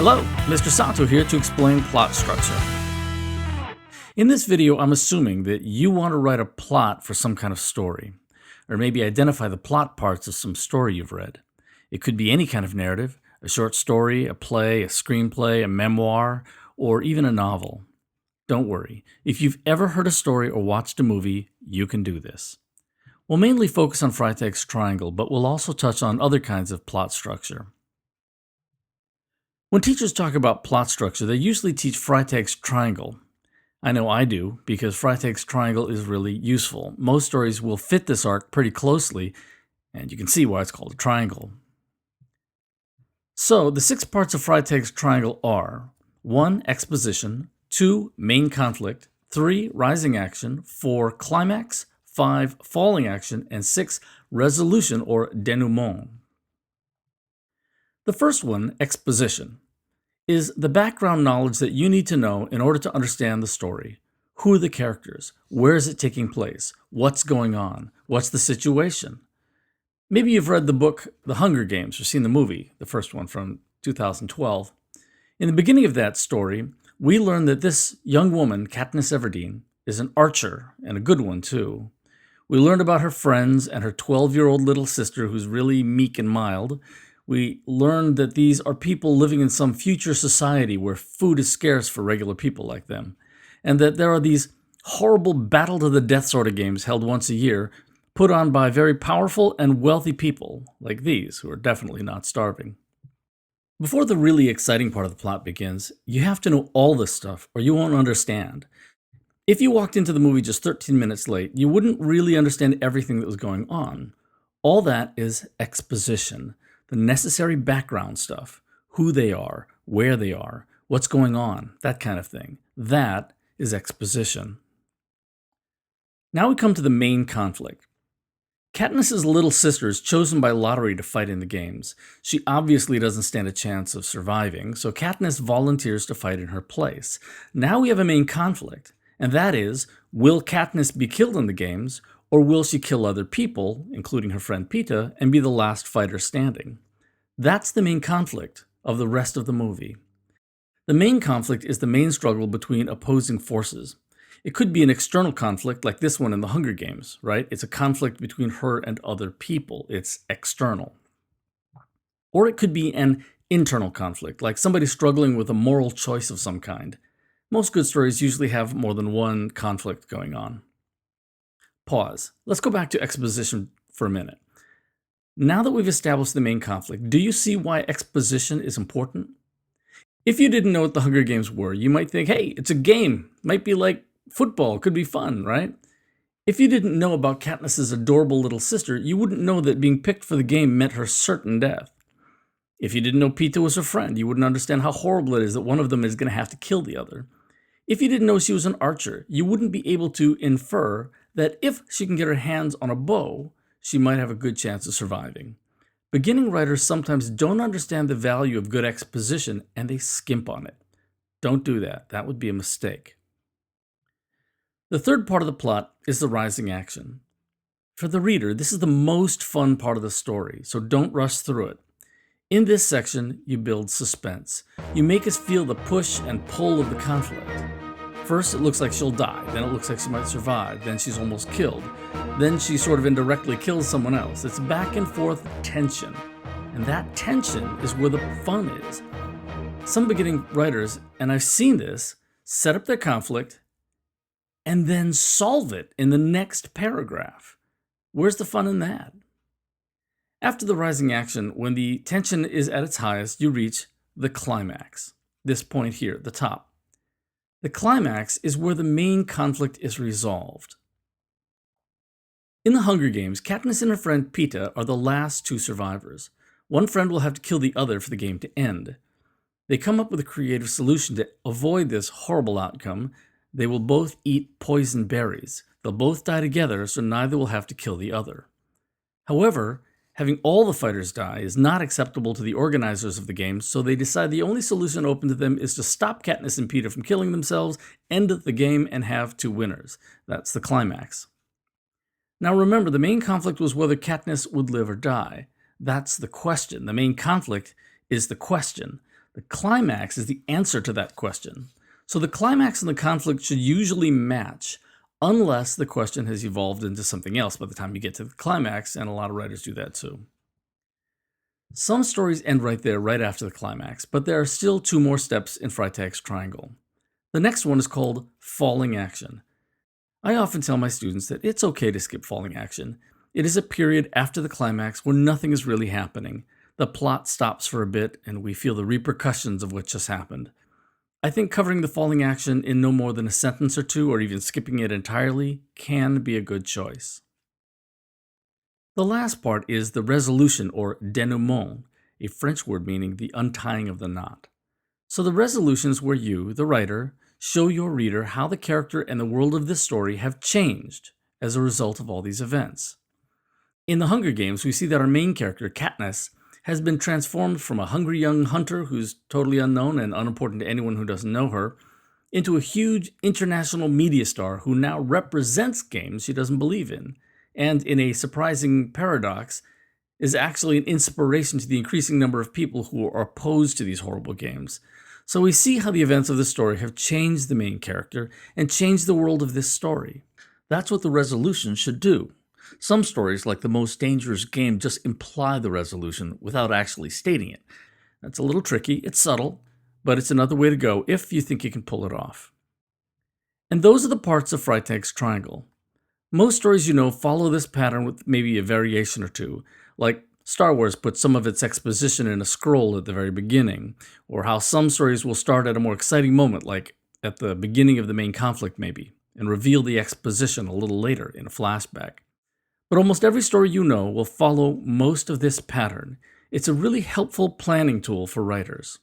Hello, Mr. Sato here to explain plot structure. In this video, I'm assuming that you want to write a plot for some kind of story, or maybe identify the plot parts of some story you've read. It could be any kind of narrative, a short story, a play, a screenplay, a memoir, or even a novel. Don't worry, if you've ever heard a story or watched a movie, you can do this. We'll mainly focus on Freytags Triangle, but we'll also touch on other kinds of plot structure. When teachers talk about plot structure, they usually teach Freytags Triangle. I know I do, because Freytags Triangle is really useful. Most stories will fit this arc pretty closely, and you can see why it's called a triangle. So, the 6 parts of Freytags Triangle are 1. Exposition, 2. Main conflict, 3. Rising action, 4. Climax, 5. Falling action, and 6. Resolution or denouement. The first one, exposition, is the background knowledge that you need to know in order to understand the story. Who are the characters? Where is it taking place? What's going on? What's the situation? Maybe you've read the book The Hunger Games or seen the movie, the first one from 2012. In the beginning of that story, we learn that this young woman, Katniss Everdeen, is an archer, and a good one too. We learned about her friends and her 12-year-old little sister who's really meek and mild. We learned that these are people living in some future society where food is scarce for regular people like them, and that there are these horrible battle-to-the-death sort of games held once a year, put on by very powerful and wealthy people, like these, who are definitely not starving. Before the really exciting part of the plot begins, you have to know all this stuff, or you won't understand. If you walked into the movie just 13 minutes late, you wouldn't really understand everything that was going on. All that is exposition. The necessary background stuff, who they are, where they are, what's going on, that kind of thing. That is exposition. Now we come to the main conflict. Katniss's little sister is chosen by lottery to fight in the games. She obviously doesn't stand a chance of surviving, so Katniss volunteers to fight in her place. Now we have a main conflict, and that is, will Katniss be killed in the games, or will she kill other people, including her friend Peeta, and be the last fighter standing? That's the main conflict of the rest of the movie. The main conflict is the main struggle between opposing forces. It could be an external conflict like this one in the Hunger Games, right? It's a conflict between her and other people. It's external. Or it could be an internal conflict, like somebody struggling with a moral choice of some kind. Most good stories usually have more than one conflict going on. Pause. Let's go back to exposition for a minute. Now that we've established the main conflict, do you see why exposition is important? If you didn't know what the Hunger Games were, you might think, hey, it's a game. Might be like football. Could be fun, right? If you didn't know about Katniss's adorable little sister, you wouldn't know that being picked for the game meant her certain death. If you didn't know Peeta was her friend, you wouldn't understand how horrible it is that one of them is going to have to kill the other. If you didn't know she was an archer, you wouldn't be able to infer that if she can get her hands on a bow, she might have a good chance of surviving. Beginning writers sometimes don't understand the value of good exposition and they skimp on it. Don't do that. That would be a mistake. The third part of the plot is the rising action. For the reader, this is the most fun part of the story, so don't rush through it. In this section, you build suspense. You make us feel the push and pull of the conflict. First, it looks like she'll die, then it looks like she might survive, then she's almost killed, then she sort of indirectly kills someone else. It's back and forth tension, and that tension is where the fun is. Some beginning writers, and I've seen this, set up their conflict and then solve it in the next paragraph. Where's the fun in that? After the rising action, when the tension is at its highest, you reach the climax. This point here, the top. The climax is where the main conflict is resolved. In the Hunger Games, Katniss and her friend Peeta are the last 2 survivors. One friend will have to kill the other for the game to end. They come up with a creative solution to avoid this horrible outcome. They will both eat poison berries. They'll both die together, so neither will have to kill the other. However, having all the fighters die is not acceptable to the organizers of the game, so they decide the only solution open to them is to stop Katniss and Peeta from killing themselves, end the game, and have 2 winners. That's the climax. Now remember, the main conflict was whether Katniss would live or die. That's the question. The main conflict is the question. The climax is the answer to that question. So the climax and the conflict should usually match, unless the question has evolved into something else by the time you get to the climax, and a lot of writers do that too. Some stories end right there, right after the climax, but there are still 2 more steps in Freytag's Triangle. The next one is called falling action. I often tell my students that it's okay to skip falling action. It is a period after the climax where nothing is really happening. The plot stops for a bit, and we feel the repercussions of what just happened. I think covering the falling action in no more than a sentence or 2, or even skipping it entirely, can be a good choice. The last part is the resolution, or denouement, a French word meaning the untying of the knot. So the resolution is where you, the writer, show your reader how the character and the world of this story have changed as a result of all these events. In The Hunger Games, we see that our main character, Katniss, has been transformed from a hungry young hunter who's totally unknown and unimportant to anyone who doesn't know her, into a huge international media star who now represents games she doesn't believe in, and in a surprising paradox, is actually an inspiration to the increasing number of people who are opposed to these horrible games. So we see how the events of the story have changed the main character and changed the world of this story. That's what the resolution should do. Some stories, like The Most Dangerous Game, just imply the resolution without actually stating it. That's a little tricky, it's subtle, but it's another way to go if you think you can pull it off. And those are the parts of Freytag's Triangle. Most stories follow this pattern with maybe a variation or 2, like Star Wars puts some of its exposition in a scroll at the very beginning, or how some stories will start at a more exciting moment, like at the beginning of the main conflict maybe, and reveal the exposition a little later in a flashback. But almost every story will follow most of this pattern. It's a really helpful planning tool for writers.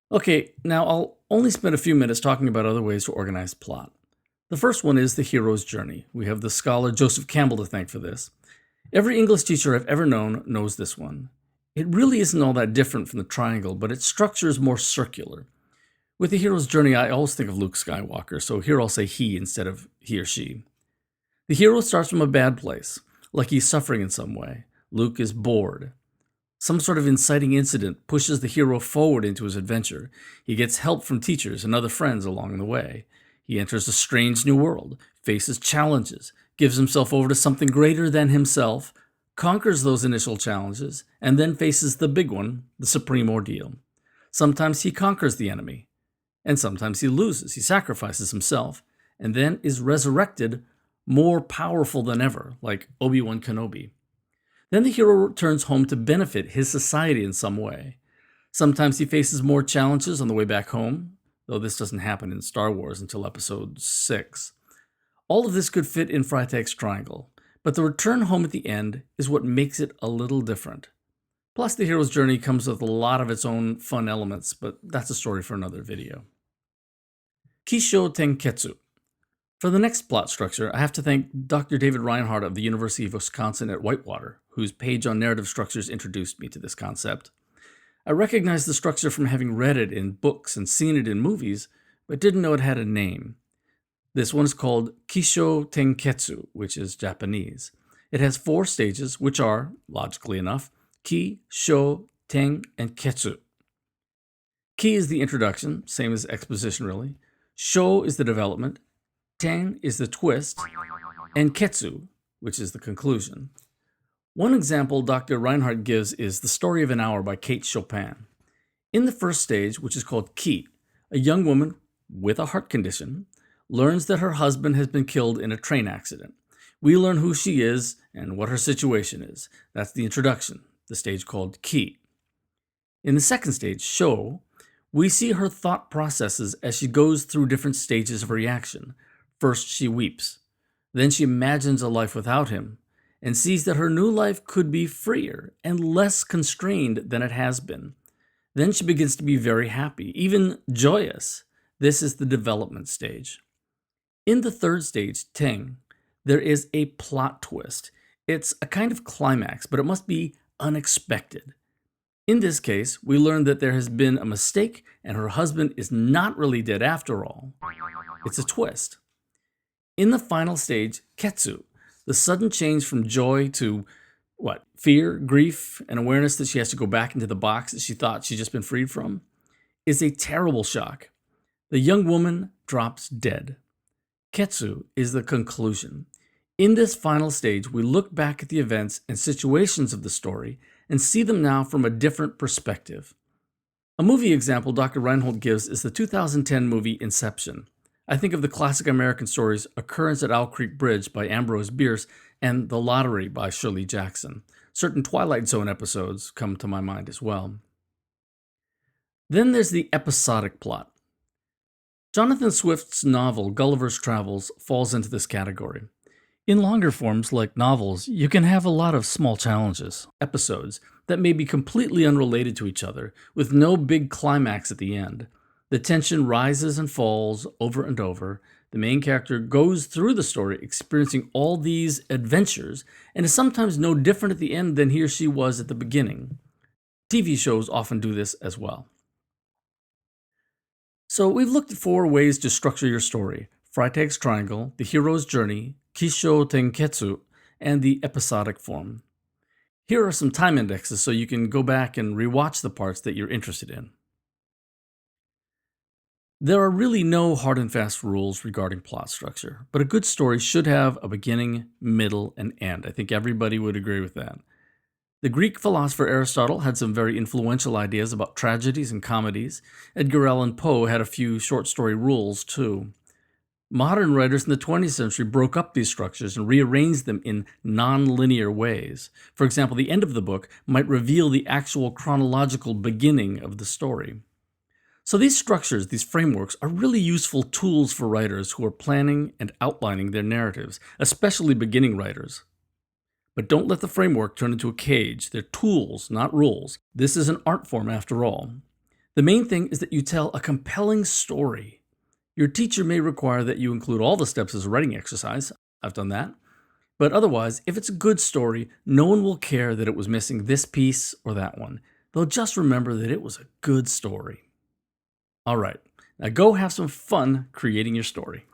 Okay, now I'll only spend a few minutes talking about other ways to organize plot. The first one is the hero's journey. We have the scholar Joseph Campbell to thank for this. Every English teacher I've ever known knows this one. It really isn't all that different from the triangle, but its structure is more circular. With the hero's journey, I always think of Luke Skywalker, so here I'll say he instead of he or she. The hero starts from a bad place, like he's suffering in some way. Luke is bored. Some sort of inciting incident pushes the hero forward into his adventure. He gets help from teachers and other friends along the way. He enters a strange new world, faces challenges, gives himself over to something greater than himself, conquers those initial challenges, and then faces the big one, the supreme ordeal. Sometimes he conquers the enemy, and sometimes he loses. He sacrifices himself, and then is resurrected more powerful than ever, like Obi-Wan Kenobi. Then the hero returns home to benefit his society in some way. Sometimes he faces more challenges on the way back home, though this doesn't happen in Star Wars until Episode 6. All of this could fit in Freytag's Triangle, but the return home at the end is what makes it a little different. Plus, the hero's journey comes with a lot of its own fun elements, but that's a story for another video. Kishotenketsu. For the next plot structure, I have to thank Dr. David Reinhardt of the University of Wisconsin at Whitewater, whose page on narrative structures introduced me to this concept. I recognized the structure from having read it in books and seen it in movies, but didn't know it had a name. This one is called Kishotenketsu, which is Japanese. It has 4 stages, which are, logically enough, Ki, Sho, Ten, and Ketsu. Ki is the introduction, same as exposition really. Sho is the development. Ten is the twist, and Ketsu, which is the conclusion. One example Dr. Reinhardt gives is The Story of an Hour by Kate Chopin. In the first stage, which is called Ki, a young woman with a heart condition learns that her husband has been killed in a train accident. We learn who she is and what her situation is. That's the introduction, the stage called Ki. In the second stage, Sho, we see her thought processes as she goes through different stages of reaction. First, she weeps. Then she imagines a life without him and sees that her new life could be freer and less constrained than it has been. Then she begins to be very happy, even joyous. This is the development stage. In the third stage, Teng, there is a plot twist. It's a kind of climax, but it must be unexpected. In this case, we learn that there has been a mistake and her husband is not really dead after all. It's a twist. In the final stage, Ketsu, the sudden change from joy to What? Fear, grief, and awareness that she has to go back into the box that she thought she'd just been freed from is a terrible shock. The young woman drops dead. Ketsu is the conclusion. In this final stage, we look back at the events and situations of the story and see them now from a different perspective. A movie example Dr. Reinhold gives is the 2010 movie Inception. I think of the classic American stories Occurrence at Owl Creek Bridge by Ambrose Bierce and The Lottery by Shirley Jackson. Certain Twilight Zone episodes come to my mind as well. Then there's the episodic plot. Jonathan Swift's novel Gulliver's Travels falls into this category. In longer forms like novels, you can have a lot of small challenges, episodes, that may be completely unrelated to each other, with no big climax at the end. The tension rises and falls over and over. The main character goes through the story experiencing all these adventures and is sometimes no different at the end than he or she was at the beginning. TV shows often do this as well. So we've looked at 4 ways to structure your story: Freytag's Triangle, the hero's journey, Kishotenketsu, and the episodic form. Here are some time indexes so you can go back and rewatch the parts that you're interested in. There are really no hard and fast rules regarding plot structure, but a good story should have a beginning, middle, and end. I think everybody would agree with that. The Greek philosopher Aristotle had some very influential ideas about tragedies and comedies. Edgar Allan Poe had a few short story rules, too. Modern writers in the 20th century broke up these structures and rearranged them in non-linear ways. For example, the end of the book might reveal the actual chronological beginning of the story. So these structures, these frameworks, are really useful tools for writers who are planning and outlining their narratives, especially beginning writers. But don't let the framework turn into a cage. They're tools, not rules. This is an art form after all. The main thing is that you tell a compelling story. Your teacher may require that you include all the steps as a writing exercise. I've done that. But otherwise, if it's a good story, no one will care that it was missing this piece or that one. They'll just remember that it was a good story. All right, now go have some fun creating your story.